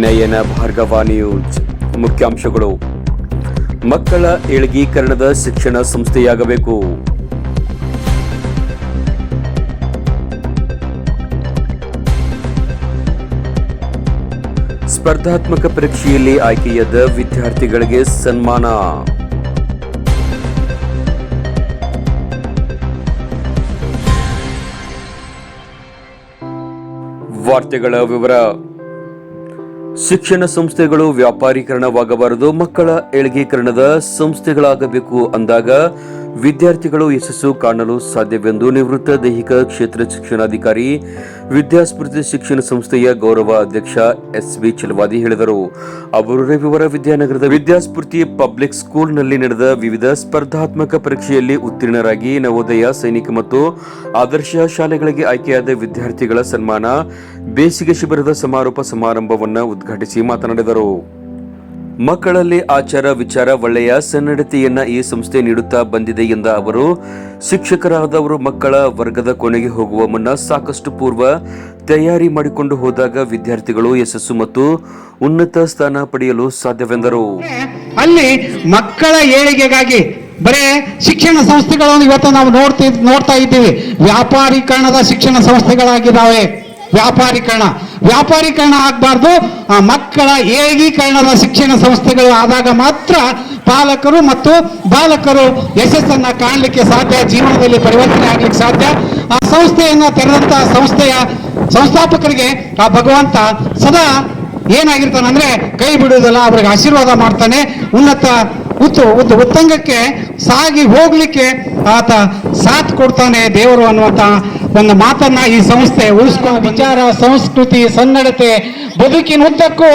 ನಯನ Bhargava news. ಮುಖ್ಯಾಂಶಗಳು: ಮಕ್ಕಳ ಏಳ್ಗೀಕರಣದ ಶಿಕ್ಷಣ ಸಂಸ್ಥೆಯಾಗಬೇಕು. ಸ್ಪರ್ಧಾತ್ಮಕ ಪರೀಕ್ಷೆಯಲ್ಲಿ ಆಯ್ಕೆಯಾದ ವಿದ್ಯಾರ್ಥಿಗಳಿಗೆ ಸನ್ಮಾನ. ವಾರ್ತೆಗಳ ವಿವರ. ಶಿಕ್ಷಣ ಸಂಸ್ಥೆಗಳು ವ್ಯಾಪಾರೀಕರಣವಾಗಬಾರದು, ಮಕ್ಕಳ ಏಳ್ಗೀಕರಣದ ಸಂಸ್ಥೆಗಳಾಗಬೇಕು ಅಂದಾಗ ವಿದ್ಯಾರ್ಥಿಗಳು ಯಶಸ್ಸು ಕಾಣಲು ಸಾಧ್ಯವೆಂದು ನಿವೃತ್ತ ದೈಹಿಕ ಕ್ಷೇತ್ರ ಶಿಕ್ಷಣಾಧಿಕಾರಿ ವಿದ್ಯಾಸ್ಫೂರ್ತಿ ಶಿಕ್ಷಣ ಸಂಸ್ಥೆಯ ಗೌರವ ಅಧ್ಯಕ್ಷ ಎಸ್.ಬಿ. ಚಲವಾದಿ ಹೇಳಿದರು. ಅವರು ರವಿವಾರ ವಿದ್ಯಾನಗರದ ವಿದ್ಯಾಸ್ಫೂರ್ತಿ ಪಬ್ಲಿಕ್ ಸ್ಕೂಲ್ನಲ್ಲಿ ನಡೆದ ವಿವಿಧ ಸ್ಪರ್ಧಾತ್ಮಕ ಪರೀಕ್ಷೆಯಲ್ಲಿ ಉತ್ತೀರ್ಣರಾಗಿ ನವೋದಯ, ಸೈನಿಕ ಮತ್ತು ಆದರ್ಶ ಶಾಲೆಗಳಿಗೆ ಆಯ್ಕೆಯಾದ ವಿದ್ಯಾರ್ಥಿಗಳ ಸನ್ಮಾನ, ಬೇಸಿಗೆ ಶಿಬಿರದ ಸಮಾರೋಪ ಸಮಾರಂಭವನ್ನು ಉದ್ಘಾಟಿಸಿ ಮಾತನಾಡಿದರು. ಮಕ್ಕಳಲ್ಲಿ ಆಚಾರ ವಿಚಾರ ಒಳ್ಳೆಯ ಸನ್ನಡತೆಯನ್ನ ಈ ಸಂಸ್ಥೆ ನೀಡುತ್ತಾ ಬಂದಿದೆ ಎಂದ ಅವರು, ಶಿಕ್ಷಕರಾದವರು ಮಕ್ಕಳ ವರ್ಗದ ಕೊನೆಗೆ ಹೋಗುವ ಮುನ್ನ ಸಾಕಷ್ಟು ಪೂರ್ವ ತಯಾರಿ ಮಾಡಿಕೊಂಡು ಹೋದಾಗ ವಿದ್ಯಾರ್ಥಿಗಳು ಯಶಸ್ಸು ಮತ್ತು ಉನ್ನತ ಸ್ಥಾನ ಪಡೆಯಲು ಸಾಧ್ಯವೆಂದರು. ಅಲ್ಲಿ ಮಕ್ಕಳ ಏಳಿಗೆಗಾಗಿ ಬರೇ ಶಿಕ್ಷಣ ಸಂಸ್ಥೆಗಳನ್ನು ಇವತ್ತು ನಾವು ನೋಡ್ತಾ ಇದ್ದೀವಿ. ವ್ಯಾಪಾರೀಕರಣದ ಶಿಕ್ಷಣ ಸಂಸ್ಥೆಗಳಾಗಿದ್ದಾವೆ. ವ್ಯಾಪಾರೀಕರಣ ಆಗಬಾರ್ದು. ಮಕ್ಕಳ ಏಕೀಕರಣದ ಶಿಕ್ಷಣ ಸಂಸ್ಥೆಗಳು ಆದಾಗ ಮಾತ್ರ ಪಾಲಕರು ಮತ್ತು ಬಾಲಕರು ಯಶಸ್ಸನ್ನ ಕಾಣಲಿಕ್ಕೆ ಸಾಧ್ಯ, ಜೀವನದಲ್ಲಿ ಪರಿವರ್ತನೆ ಆಗ್ಲಿಕ್ಕೆ ಸಾಧ್ಯ. ಆ ಸಂಸ್ಥೆಯನ್ನ ತೆರೆದಂತಹ ಸಂಸ್ಥೆಯ ಸಂಸ್ಥಾಪಕರಿಗೆ ಆ ಭಗವಂತ ಸದಾ ಏನಾಗಿರ್ತಾನೆ ಅಂದ್ರೆ ಕೈ ಬಿಡುವುದಲ್ಲ, ಅವರಿಗೆ ಆಶೀರ್ವಾದ ಮಾಡ್ತಾನೆ. ಉತ್ತಂಗಕ್ಕೆ ಸಾಗಿ ಹೋಗ್ಲಿಕ್ಕೆ ಆತ ಸಾಥ್ ಕೊಡ್ತಾನೆ ದೇವರು ಅನ್ನುವಂತ ಒಂದು ಮಾತನ್ನ ಈ ಸಂಸ್ಥೆ ಉಳಿಸ್ಕೊಂಡು ವಿಚಾರ, ಸಂಸ್ಕೃತಿ, ಸನ್ನಡತೆ, ಬದುಕಿನುದ್ದಕ್ಕೂ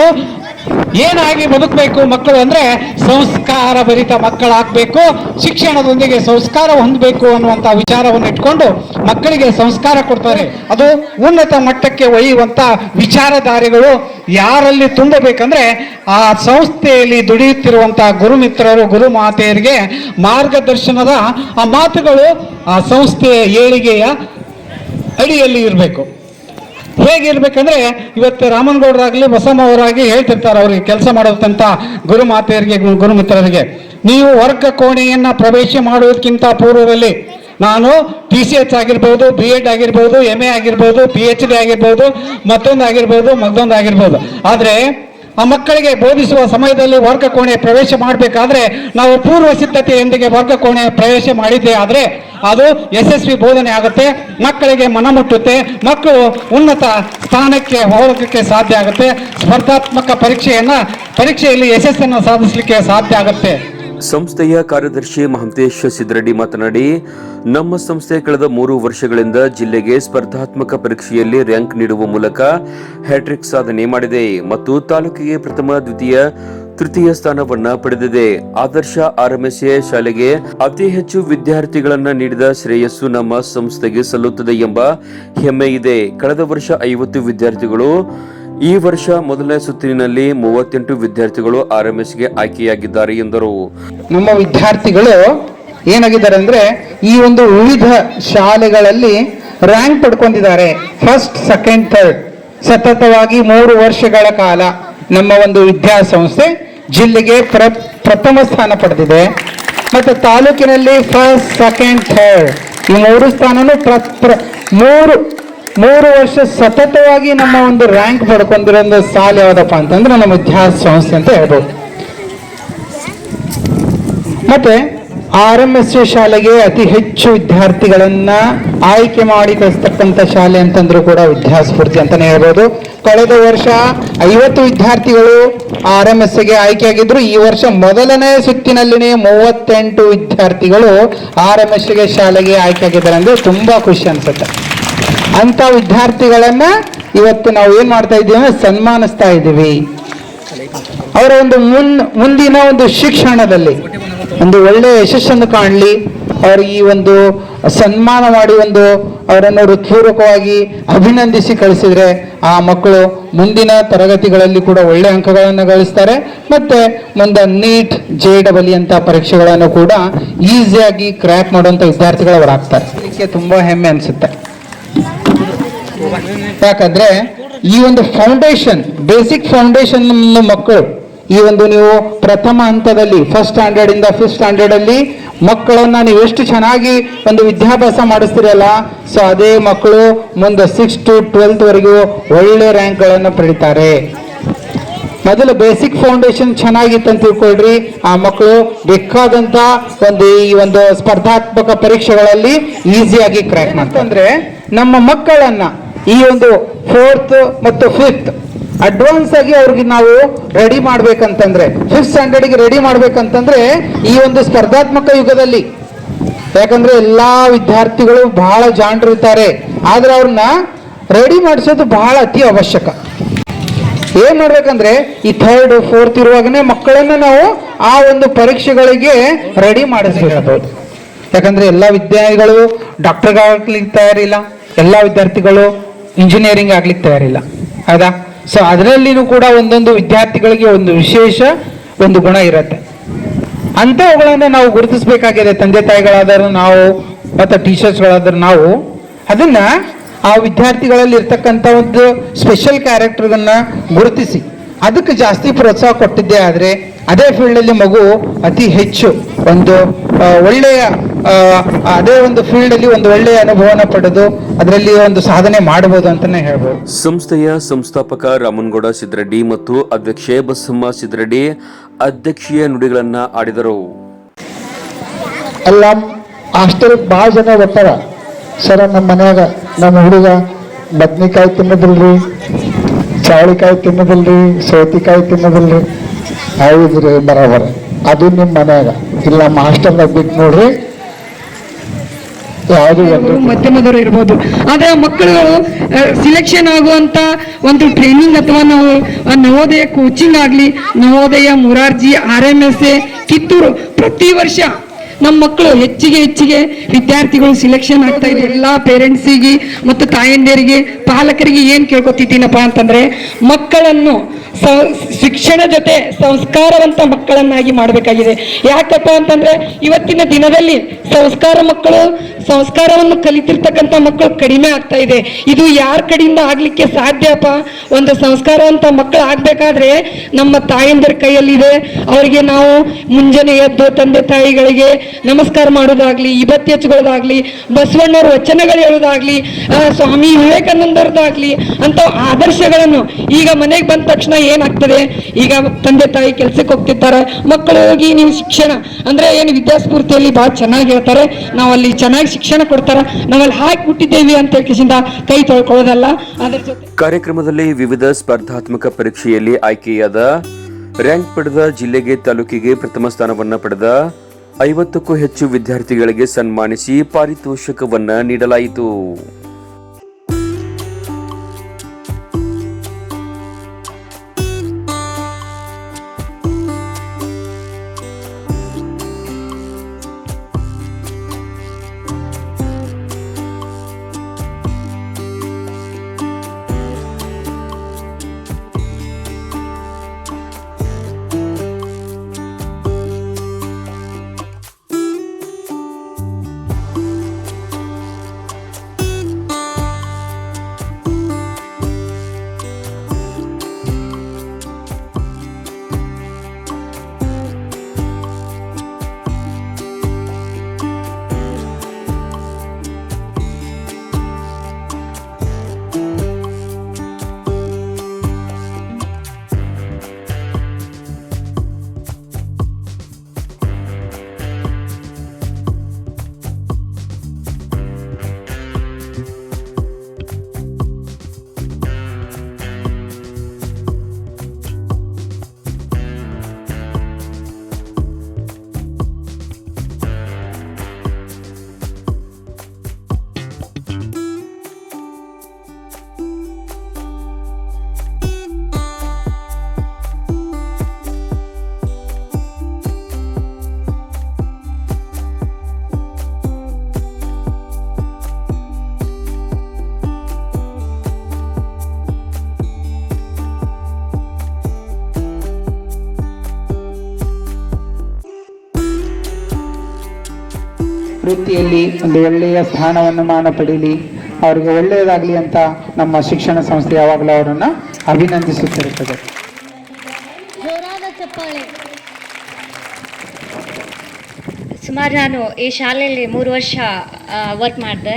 ಏನಾಗಿ ಬದುಕಬೇಕು ಮಕ್ಕಳು ಅಂದ್ರೆ ಸಂಸ್ಕಾರ ಭರಿತ ಮಕ್ಕಳಾಗಬೇಕು, ಶಿಕ್ಷಣದೊಂದಿಗೆ ಸಂಸ್ಕಾರ ಹೊಂದಬೇಕು ಅನ್ನುವಂತ ವಿಚಾರವನ್ನು ಇಟ್ಕೊಂಡು ಮಕ್ಕಳಿಗೆ ಸಂಸ್ಕಾರ ಕೊಡ್ತಾರೆ. ಅದು ಉನ್ನತ ಮಟ್ಟಕ್ಕೆ ಒಯ್ಯುವಂತ ವಿಚಾರಧಾರೆಗಳು ಯಾರಲ್ಲಿ ತುಂಬಬೇಕಂದ್ರೆ ಆ ಸಂಸ್ಥೆಯಲ್ಲಿ ದುಡಿಯುತ್ತಿರುವಂತಹ ಗುರುಮಿತ್ರರು, ಗುರು ಮಾತೆಯರಿಗೆ ಮಾರ್ಗದರ್ಶನದ ಆ ಮಾತುಗಳು ಆ ಸಂಸ್ಥೆಯ ಏಳಿಗೆಯ ಅಡಿಯಲ್ಲಿ ಇರಬೇಕು. ಹೇಗಿರ್ಬೇಕಂದ್ರೆ ಇವತ್ತು ರಾಮನಗೌಡರಾಗ್ಲಿ ಬಸಮ್ಮ ಅವರಾಗಿ ಹೇಳ್ತಿರ್ತಾರೆ ಅವ್ರಿಗೆ ಕೆಲಸ ಮಾಡೋದಂತ ಗುರು ಮಾತೆಯರಿಗೆ, ಗುರುಮಿತ್ರರಿಗೆ, ನೀವು ವರ್ಗ ಕೋಣೆಯನ್ನ ಪ್ರವೇಶ ಮಾಡುವುದಕ್ಕಿಂತ ಪೂರ್ವದಲ್ಲಿ ನಾನು TCH ಆಗಿರ್ಬೋದು, B.Ed ಆಗಿರ್ಬೋದು, MA ಆಗಿರ್ಬೋದು, PhD ಆಗಿರ್ಬೋದು, ಮತ್ತೊಂದು ಆಗಿರ್ಬೋದು. ಆದ್ರೆ ಆ ಮಕ್ಕಳಿಗೆ ಬೋಧಿಸುವ ಸಮಯದಲ್ಲಿ ವರ್ಗ ಕೋಣೆ ಪ್ರವೇಶ ಮಾಡಬೇಕಾದ್ರೆ ನಾವು ಪೂರ್ವ ಸಿದ್ಧತೆಯೊಂದಿಗೆ ವರ್ಗ ಕೋಣೆ ಪ್ರವೇಶ ಮಾಡಿದ್ದೆ ಆದ್ರೆ ಅದು ಯಶಸ್ವಿ ಬೋಧನೆ ಆಗುತ್ತೆ, ಮಕ್ಕಳಿಗೆ ಮನ ಮುಟ್ಟುತ್ತೆ, ಮಕ್ಕಳು ಉನ್ನತ ಸ್ಥಾನಕ್ಕೆ ಹೋಗೋಕ್ಕೆ ಸಾಧ್ಯ ಆಗುತ್ತೆ, ಸ್ಪರ್ಧಾತ್ಮಕ ಪರೀಕ್ಷೆಯಲ್ಲಿ ಯಶಸ್ಸನ್ನು ಸಾಧಿಸಲಿಕ್ಕೆ ಸಾಧ್ಯ ಆಗುತ್ತೆ. ಸಂಸ್ಥೆಯ ಕಾರ್ಯದರ್ಶಿ ಮಹಂತೇಶ್ ಸಿದ್ರೆಡ್ಡಿ ಮಾತನಾಡಿ, ನಮ್ಮ ಸಂಸ್ಥೆ ಕಳೆದ 3 ವರ್ಷಗಳಿಂದ ಜಿಲ್ಲೆಗೆ ಸ್ಪರ್ಧಾತ್ಮಕ ಪರೀಕ್ಷೆಯಲ್ಲಿ ರ್ಯಾಂಕ್ ನೀಡುವ ಮೂಲಕ ಹ್ಯಾಟ್ರಿಕ್ ಸಾಧನೆ ಮಾಡಿದೆ ಮತ್ತು ತಾಲೂಕಿಗೆ ಪ್ರಥಮ, ದ್ವಿತೀಯ, ತೃತೀಯ ಸ್ಥಾನವನ್ನ ಪಡೆದಿದೆ. ಆದರ್ಶ RMSA ಶಾಲೆಗೆ ಅತಿ ಹೆಚ್ಚು ವಿದ್ಯಾರ್ಥಿಗಳನ್ನ ನೀಡಿದ ಶ್ರೇಯಸ್ಸು ನಮ್ಮ ಸಂಸ್ಥೆಗೆ ಸಲ್ಲುತ್ತದೆ ಎಂಬ ಹೆಮ್ಮೆ ಇದೆ. ಕಳೆದ ವರ್ಷ 50 ವಿದ್ಯಾರ್ಥಿಗಳು, ಈ ವರ್ಷ ಮೊದಲನೇ ಸುತ್ತಿನಲ್ಲಿ 38 ವಿದ್ಯಾರ್ಥಿಗಳು RMSಗೆ ಆಯ್ಕೆಯಾಗಿದ್ದಾರೆ ಎಂದರು. ನಮ್ಮ ವಿದ್ಯಾರ್ಥಿಗಳು ಏನಾಗಿದ್ದಾರೆ ಅಂದ್ರೆ ಈ ಒಂದು ವಿವಿಧ ಶಾಲೆಗಳಲ್ಲಿ ರ್ಯಾಂಕ್ ಪಡ್ಕೊಂಡಿದ್ದಾರೆ. ಫಸ್ಟ್, ಸೆಕೆಂಡ್, ಥರ್ಡ್ ಸತತವಾಗಿ 3 ವರ್ಷಗಳ ಕಾಲ ನಮ್ಮ ಒಂದು ವಿದ್ಯಾಸಂಸ್ಥೆ ಜಿಲ್ಲೆಗೆ ಪ್ರಥಮ ಸ್ಥಾನ ಪಡೆದಿದೆ. ಮತ್ತೆ ತಾಲೂಕಿನಲ್ಲಿ ಫಸ್ಟ್, ಸೆಕೆಂಡ್, ಥರ್ಡ್ ಈ 3 ಸ್ಥಾನನು ಮೂರು ವರ್ಷ ಸತತವಾಗಿ ನಮ್ಮ ಒಂದು ರ್ಯಾಂಕ್ ಪಡ್ಕೊಂಡಿರೋ ಒಂದು ಸಾಲ ಯಾವ್ದಪ್ಪ ಅಂತಂದ್ರೆ ನಮ್ಮ ವಿದ್ಯಾಸಂಸ್ಥೆ ಅಂತ ಹೇಳ್ಬೋದು. ಮತ್ತೆ RMSA ಶಾಲೆಗೆ ಅತಿ ಹೆಚ್ಚು ವಿದ್ಯಾರ್ಥಿಗಳನ್ನ ಆಯ್ಕೆ ಮಾಡಿ ಕಳಿಸ್ತಕ್ಕಂಥ ಶಾಲೆ ಅಂತಂದ್ರೂ ಕೂಡ ವಿದ್ಯಾಸ್ಫೂರ್ತಿ ಅಂತಾನೆ ಹೇಳ್ಬೋದು. ಕಳೆದ ವರ್ಷ 50 ವಿದ್ಯಾರ್ಥಿಗಳು RMSAಗೆ ಆಯ್ಕೆಯಾಗಿದ್ರು. ಈ ವರ್ಷ ಮೊದಲನೇ ಸುತ್ತಿನಲ್ಲಿನೇ 38 ವಿದ್ಯಾರ್ಥಿಗಳು RMSA ಶಾಲೆಗೆ ಆಯ್ಕೆಯಾಗಿದ್ದಾರೆ ಅಂದ್ರೆ ತುಂಬಾ ಖುಷಿ ಅನ್ಸುತ್ತೆ. ಅಂತ ವಿದ್ಯಾರ್ಥಿಗಳನ್ನ ಇವತ್ತು ನಾವು ಏನ್ ಮಾಡ್ತಾ ಇದ್ದೀವಿ ಅಂದ್ರೆ ಸನ್ಮಾನಿಸ್ತಾ ಇದ್ದೀವಿ. ಅವರ ಒಂದು ಮುಂದಿನ ಒಂದು ಶಿಕ್ಷಣದಲ್ಲಿ ಒಂದು ಒಳ್ಳೆಯ ಯಶಸ್ಸನ್ನು ಕಾಣಲಿ, ಅವ್ರಿಗೆ ಈ ಒಂದು ಸನ್ಮಾನ ಮಾಡಿ ಅವರನ್ನು ಹೃತ್ಪೂರ್ವಕವಾಗಿ ಅಭಿನಂದಿಸಿ ಕಳಿಸಿದ್ರೆ ಆ ಮಕ್ಕಳು ಮುಂದಿನ ತರಗತಿಗಳಲ್ಲಿ ಕೂಡ ಒಳ್ಳೆ ಅಂಕಗಳನ್ನು ಗಳಿಸ್ತಾರೆ. ಮತ್ತೆ ಮುಂದೆ NEET, JEE ಅಂತ ಪರೀಕ್ಷೆಗಳನ್ನು ಕೂಡ ಈಸಿಯಾಗಿ ಕ್ರ್ಯಾಕ್ ಮಾಡುವಂತ ವಿದ್ಯಾರ್ಥಿಗಳು ಅವರಾಗ್ತಾರೆ. ಇದಕ್ಕೆ ತುಂಬಾ ಹೆಮ್ಮೆ ಅನ್ಸುತ್ತೆ. ಯಾಕಂದ್ರೆ ಈ ಒಂದು ಫೌಂಡೇಶನ್, ಬೇಸಿಕ್ ಫೌಂಡೇಶನ್ ಮಕ್ಕಳು ಈ ಒಂದು ನೀವು ಪ್ರಥಮ ಹಂತದಲ್ಲಿ ಫಸ್ಟ್ ಸ್ಟ್ಯಾಂಡರ್ಡ್ ಇಂದ ಫಿಫ್ತ್ ಸ್ಟ್ಯಾಂಡರ್ಡ್ ಅಲ್ಲಿ ಮಕ್ಕಳನ್ನ ನೀವು ಎಷ್ಟು ಚೆನ್ನಾಗಿ ಒಂದು ವಿದ್ಯಾಭ್ಯಾಸ ಮಾಡಿಸ್ತೀರಲ್ಲ, ಸೊ ಅದೇ ಮಕ್ಕಳು ಮುಂದೆ 6 to 12th ವರೆಗೂ ಒಳ್ಳೆ ರ್ಯಾಂಕ್ಗಳನ್ನು ಪಡಿತಾರೆ. ಮೊದಲು ಬೇಸಿಕ್ ಫೌಂಡೇಶನ್ ಚೆನ್ನಾಗಿತ್ತು ಅಂತ ತಿಳ್ಕೊಳ್ರಿ, ಆ ಮಕ್ಕಳು ಬೇಕಾದಂತ ಈ ಒಂದು ಸ್ಪರ್ಧಾತ್ಮಕ ಪರೀಕ್ಷೆಗಳಲ್ಲಿ ಈಸಿಯಾಗಿ ಕ್ರ್ಯಾಕ್ ಮಾಡ್ತಂದ್ರೆ ನಮ್ಮ ಮಕ್ಕಳನ್ನ ಈ ಒಂದು 4th ಮತ್ತು 5th ಅಡ್ವಾನ್ಸ್ ಆಗಿ ಅವ್ರಿಗೆ ನಾವು ರೆಡಿ ಮಾಡ್ಬೇಕಂತಂದ್ರೆ 5th ಸ್ಟ್ಯಾಂಡರ್ಡ್ಗೆ ರೆಡಿ ಮಾಡ್ಬೇಕಂತಂದ್ರೆ ಈ ಒಂದು ಸ್ಪರ್ಧಾತ್ಮಕ ಯುಗದಲ್ಲಿ, ಯಾಕಂದ್ರೆ ಎಲ್ಲಾ ವಿದ್ಯಾರ್ಥಿಗಳು ಬಹಳ ಜಾಣರು ಇರ್ತಾರೆ, ಆದ್ರೆ ಅವ್ರನ್ನ ರೆಡಿ ಮಾಡಿಸೋದು ಬಹಳ ಅತಿ ಅವಶ್ಯಕ. ಏನ್ ಮಾಡ್ಬೇಕಂದ್ರೆ ಈ 3rd 4th ಇರುವಾಗನೇ ಮಕ್ಕಳನ್ನ ನಾವು ಆ ಒಂದು ಪರೀಕ್ಷೆಗಳಿಗೆ ರೆಡಿ ಮಾಡಿಸ್ಬೇಕಾಗ್ಬೋದು. ಯಾಕಂದ್ರೆ ಎಲ್ಲಾ ವಿದ್ಯಾರ್ಥಿಗಳು ಡಾಕ್ಟರ್ಗಾಗ್ಲಿಕ್ಕೆ ತಯಾರಿಲ್ಲ, ಎಲ್ಲಾ ವಿದ್ಯಾರ್ಥಿಗಳು ಇಂಜಿನಿಯರಿಂಗ್ ಆಗ್ಲಿಕ್ಕೆ ತಯಾರಿಲ್ಲ, ಹೌದಾ? ಸೊ ಅದರಲ್ಲಿನೂ ಕೂಡ ಒಂದೊಂದು ವಿದ್ಯಾರ್ಥಿಗಳಿಗೆ ಒಂದು ವಿಶೇಷ ಒಂದು ಗುಣ ಇರುತ್ತೆ. ಅಂಥವುಗಳನ್ನ ನಾವು ಗುರುತಿಸಬೇಕಾಗಿದೆ, ತಂದೆ ತಾಯಿಗಳಾದರೂ ನಾವು ಮತ್ತು ಟೀಚರ್ಸ್ಗಳಾದರೂ ನಾವು ಅದನ್ನ ಆ ವಿದ್ಯಾರ್ಥಿಗಳಲ್ಲಿ ಇರ್ತಕ್ಕಂಥ ಒಂದು ಸ್ಪೆಷಲ್ ಕ್ಯಾರೆಕ್ಟರ್ಗಳನ್ನ ಗುರುತಿಸಿ ಅದಕ್ಕೆ ಜಾಸ್ತಿ ಪ್ರೋತ್ಸಾಹ ಕೊಟ್ಟಿದ್ದೇ ಆದರೆ ಅದೇ ಫೀಲ್ಡಲ್ಲಿ ಮಗು ಅತಿ ಹೆಚ್ಚು ಒಂದು ಒಳ್ಳೆಯ ಅದೇ ಒಂದು ಫೀಲ್ಡಲ್ಲಿ ಒಂದು ಒಳ್ಳೆಯ ಅನುಭವನ ಪಡೆದು ಅದರಲ್ಲಿ ಒಂದು ಸಾಧನೆ ಮಾಡಬಹುದು ಅಂತಾನೆ ಹೇಳ್ಬೋದು. ಸಂಸ್ಥೆಯ ಸಂಸ್ಥಾಪಕ ರಾಮನಗೌಡ ಸಿದ್ದರೆಡ್ಡಿ ಮತ್ತು ಅಧ್ಯಕ್ಷೆ ಬಸಮ್ಮ ಸಿದ್ದರೆಡ್ಡಿ ಅಧ್ಯಕ್ಷೀಯ ನುಡಿಗಳನ್ನ ಆಡಿದರು. ಎಲ್ಲ ಹಾಸ್ಟೆಲ್ ಭಾಳ ಜನ ಬರ್ತಾರ, ಸರ ನಮ್ಮ ಮನ್ಯಾಗ ನಮ್ಮ ಹುಡುಗ ಬದ್ನಿಕಾಯಿ ತಿನ್ನೋದಿಲ್ರಿ, ಚವಳಿಕಾಯಿ ತಿನ್ನೋದಿಲ್ರಿ, ಸೌತಿಕಾಯಿ ತಿನ್ನೋದಿಲ್ರಿ. ಹೌದ್ರಿ, ಬರೋಬರ, ಅದು ನಿಮ್ಮ ಮನ್ಯಾಗ ಇಲ್ಲ, ನಮ್ಮ ಹಾಸ್ಟೆಲ್ದಾಗ ಬಿಟ್ಟು ನೋಡ್ರಿ. ಮಧ್ಯಮದವರು ಇರ್ಬೋದು, ಆದ್ರೆ ಮಕ್ಕಳುಗಳು ಸಿಲೆಕ್ಷನ್ ಆಗುವಂತ ಒಂದು ಟ್ರೈನಿಂಗ್ ಅಥವಾ ನಾವು ನವೋದಯ ಕೋಚಿಂಗ್ ಆಗ್ಲಿ, ನವೋದಯ, ಮುರಾರ್ಜಿ, RMS, ಕಿತ್ತೂರು, ಪ್ರತಿ ವರ್ಷ ನಮ್ಮ ಮಕ್ಕಳು ಹೆಚ್ಚಿಗೆ ವಿದ್ಯಾರ್ಥಿಗಳು ಸಿಲೆಕ್ಷನ್ ಆಗ್ತಾ ಇದೆ. ಎಲ್ಲಾ ಪೇರೆಂಟ್ಸಿಗೆ ಮತ್ತು ತಾಯಂದಿರಿಗೆ, ಪಾಲಕರಿಗೆ ಏನ್ ಕೇಳ್ಕೊತಿದ್ದೀನಪ್ಪ ಅಂತಂದ್ರೆ ಮಕ್ಕಳನ್ನು ಶಿಕ್ಷಣ ಜೊತೆ ಸಂಸ್ಕಾರವಂತ ಮಕ್ಕಳನ್ನಾಗಿ ಮಾಡಬೇಕಾಗಿದೆ. ಯಾಕಪ್ಪ ಅಂತಂದ್ರೆ ಇವತ್ತಿನ ದಿನದಲ್ಲಿ ಸಂಸ್ಕಾರವನ್ನು ಕಲಿತಿರ್ತಕ್ಕಂಥ ಮಕ್ಕಳು ಕಡಿಮೆ ಆಗ್ತಾ ಇದೆ. ಇದು ಯಾರ ಕಡೆಯಿಂದ ಆಗ್ಲಿಕ್ಕೆ ಸಾಧ್ಯಪ್ಪ? ಒಂದು ಸಂಸ್ಕಾರವಂತ ಮಕ್ಕಳು ಆಗ್ಬೇಕಾದ್ರೆ ನಮ್ಮ ತಾಯಂದಿರ ಕೈಯಲ್ಲಿದೆ. ಅವರಿಗೆ ನಾವು ಮುಂಜಾನೆ ಎದ್ದು ತಂದೆ ತಾಯಿಗಳಿಗೆ ನಮಸ್ಕಾರ ಮಾಡೋದಾಗ್ಲಿ, ಇಬತ್ತಿ ಹಚ್ಕೊಳ್ಳೋದಾಗ್ಲಿ, ಬಸವಣ್ಣವ್ರ ವಚನಗಳು ಹೇಳೋದಾಗ್ಲಿ, ಸ್ವಾಮಿ ವಿವೇಕಾನಂದರದಾಗ್ಲಿ ಅಂತ ಆದರ್ಶಗಳನ್ನು ಈಗ ಮನೆಗೆ ಬಂದ ತಕ್ಷಣ ಏನಾಗ್ತದೆ, ಈಗ ತಂದೆ ತಾಯಿ ಕೆಲ್ಸಕ್ಕೆ ಹೋಗ್ತಿರ್ತಾರೆ, ಮಕ್ಕಳು ಹೋಗಿ ನೀವು ಶಿಕ್ಷಣ ಅಂದ್ರೆ ಏನು ವಿದ್ಯಾಸ್ಫೂರ್ತಿಯಲ್ಲಿ ಬಹಳ ಚೆನ್ನಾಗಿ ಹೇಳ್ತಾರೆ, ನಾವಲ್ಲಿ ಚೆನ್ನಾಗಿ ಶಿಕ್ಷಣ ಕೊಡ್ತಾರ, ನಾವಲ್ಲಿ ಹಾಕಿಬಿಟ್ಟಿದ್ದೇವೆ ಅಂತ ಹೇಳಿಸಿಂದ ಕೈ ತೊಳ್ಕೊಳ್ಳೋದಲ್ಲ. ಅದರ ಜೊತೆ ಕಾರ್ಯಕ್ರಮದಲ್ಲಿ ವಿವಿಧ ಸ್ಪರ್ಧಾತ್ಮಕ ಪರೀಕ್ಷೆಯಲ್ಲಿ ಆಯ್ಕೆಯಾದ ರ್ಯಾಂಕ್ ಪಡೆದ ಜಿಲ್ಲೆಗೆ, ತಾಲೂಕಿಗೆ ಪ್ರಥಮ ಸ್ಥಾನವನ್ನ ಪಡೆದ 50ಕ್ಕೂ ಹೆಚ್ಚು ವಿದ್ಯಾರ್ಥಿಗಳಿಗೆ ಸನ್ಮಾನಿಸಿ ಪಾರಿತೋಷಕವನ್ನ ನೀಡಲಾಯಿತು. ವೃತ್ತಿಯಲ್ಲಿ ಒಂದು ಒಳ್ಳೆಯ ಸ್ಥಾನವನ್ನು ಮಾನ ಪಡೀಲಿ, ಅವರಿಗೆ ಒಳ್ಳೆಯದಾಗಲಿ ಅಂತ ನಮ್ಮ ಶಿಕ್ಷಣ ಸಂಸ್ಥೆ ಯಾವಾಗಲೂ ಅವರನ್ನು ಅಭಿನಂದಿಸುತ್ತಿರುತ್ತದೆ. ಜೋರಾದ ಚಪ್ಪಾಳೆ. ಸುಮಾರು ನಾನು ಈ ಶಾಲೆಯಲ್ಲಿ 3 ವರ್ಷ ವರ್ಕ್ ಮಾಡಿದೆ.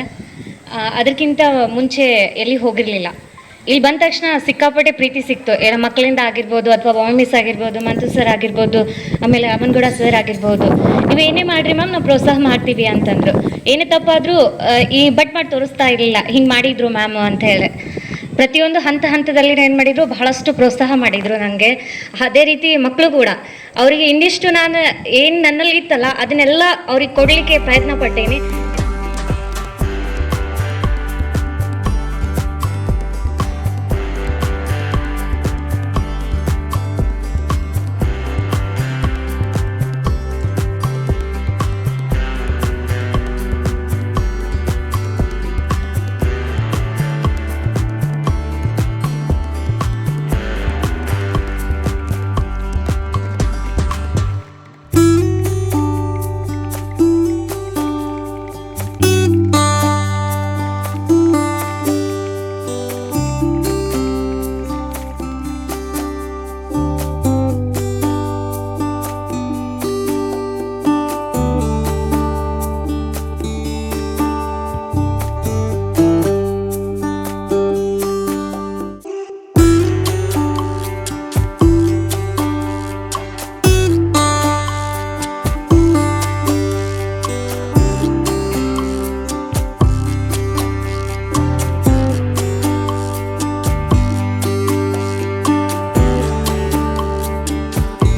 ಅದಕ್ಕಿಂತ ಮುಂಚೆ ಎಲ್ಲಿ ಹೋಗಿರಲಿಲ್ಲ. ಇಲ್ಲಿ ಬಂದ ತಕ್ಷಣ ಸಿಕ್ಕಾಪಟ್ಟೆ ಪ್ರೀತಿ ಸಿಕ್ತು. ಮಕ್ಕಳಿಂದ ಆಗಿರ್ಬೋದು, ಅಥವಾ ಬಾಂಬೆ ಮಿಸ್ ಆಗಿರ್ಬೋದು, ಮಂತು ಸರ್ ಆಗಿರ್ಬೋದು, ಆಮೇಲೆ ಅಮನ್ಗೌಡ ಸರ್ ಆಗಿರ್ಬೋದು. ನೀವು ಏನೇ ಮಾಡಿರಿ ಮ್ಯಾಮ್, ನಾವು ಪ್ರೋತ್ಸಾಹ ಮಾಡ್ತೀವಿ ಅಂತಂದರು. ಏನೇ ತಪ್ಪಾದರೂ ಈ ಬಟ್ ಮಾಡಿ ತೋರಿಸ್ತಾ ಇರಲಿಲ್ಲ, ಹಿಂಗೆ ಮಾಡಿದರು ಮ್ಯಾಮ್ ಅಂತ ಹೇಳಿ. ಪ್ರತಿಯೊಂದು ಹಂತದಲ್ಲಿ ಏನು ಮಾಡಿದರು, ಬಹಳಷ್ಟು ಪ್ರೋತ್ಸಾಹ ಮಾಡಿದರು ನನಗೆ. ಅದೇ ರೀತಿ ಮಕ್ಕಳು ಕೂಡ ಅವರಿಗೆ ಇನ್ನಿಷ್ಟು ನಾನು ಏನು ನನ್ನಲ್ಲಿ ಇತ್ತಲ್ಲ ಅದನ್ನೆಲ್ಲ ಅವ್ರಿಗೆ ಕೊಡಲಿಕ್ಕೆ ಪ್ರಯತ್ನ ಪಟ್ಟೇನೆ.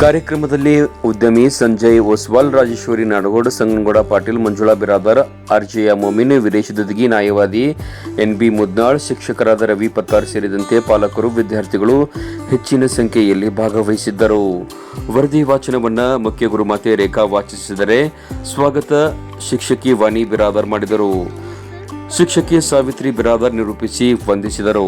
ಕಾರ್ಯಕ್ರಮದಲ್ಲಿ ಉದ್ಯಮಿ ಸಂಜಯ್ ಓಸ್ವಾಲ್, ರಾಜೇಶ್ವರಿ ನಾಡಗೋಡ್, ಸಂಗನಗೌಡ ಪಾಟೀಲ್, ಮಂಜುಳಾ ಬಿರಾದರ್, ಆರ್ಜೆಯ ಮೊಮಿನ್, ವೀರೇಶ್ ದದಗಿ, ನ್ಯಾಯವಾದಿ NB ಮುದ್ನಾಳ್, ಶಿಕ್ಷಕರಾದ ರವಿ ಪತ್ತಾರ್ ಸೇರಿದಂತೆ ಪಾಲಕರು, ವಿದ್ಯಾರ್ಥಿಗಳು ಹೆಚ್ಚಿನ ಸಂಖ್ಯೆಯಲ್ಲಿ ಭಾಗವಹಿಸಿದ್ದರು. ವರದಿ ವಾಚನವನ್ನ ಮುಖ್ಯ ಗುರುಮಾತೆ ರೇಖಾ ವಾಚಿಸಿದರೆ ಸ್ವಾಗತ ಶಿಕ್ಷಕಿ ವಾಣಿ ಬಿರಾದರ್ ಮಾಡಿದರು. ಶಿಕ್ಷಕಿ ಸಾವಿತ್ರಿ ಬಿರಾದರ್ ನಿರೂಪಿಸಿ ವಂದಿಸಿದರು.